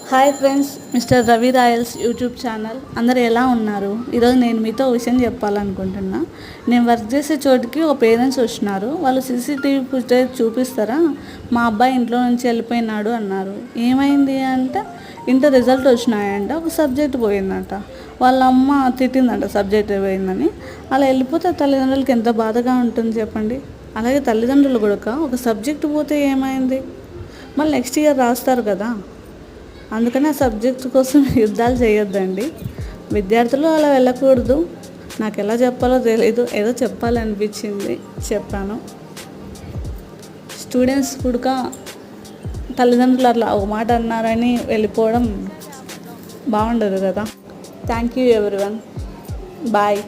Hi friends, mister Ravi Royals YouTube channel. అందరు ఎలా ఉన్నారు? ఈరోజు నేను మీతో ఒక విషయం చెప్పాలనుకుంటున్నా. నేను వర్క్ చేసే చోటుకి ఒక పేరెంట్స్ వచ్చినారు. వాళ్ళు సీసీటీవీ ఫుటేజ్ చూపిస్తారా, మా అబ్బాయి ఇంట్లో నుంచి వెళ్ళిపోయినాడు అన్నారు. ఏమైంది అంటే ఇంటర్ రిజల్ట్ వచ్చినాయంట, ఒక సబ్జెక్ట్ పోయిందంట. వాళ్ళ అమ్మ తిట్టిందంట సబ్జెక్ట్ పోయిందని. అలా వెళ్ళిపోతే తల్లిదండ్రులకి ఎంత బాధగా ఉంటుంది చెప్పండి. అలాగే తల్లిదండ్రులు కూడా ఒక సబ్జెక్ట్ పోతే ఏమైంది, మళ్ళీ నెక్స్ట్ ఇయర్ రాస్తారు కదా. అందుకని ఆ సబ్జెక్ట్ కోసం యుద్ధాలు చేయొద్దండి. విద్యార్థులు అలా వెళ్ళకూడదు. నాకు ఎలా చెప్పాలో తెలీదు, ఏదో చెప్పాలనిపించింది చెప్పాను. స్టూడెంట్స్ కూడా తల్లిదండ్రులు అట్లా ఒక మాట అన్నారని వెళ్ళిపోవడం బాగుండదు కదా. Thank you everyone. బాయ్.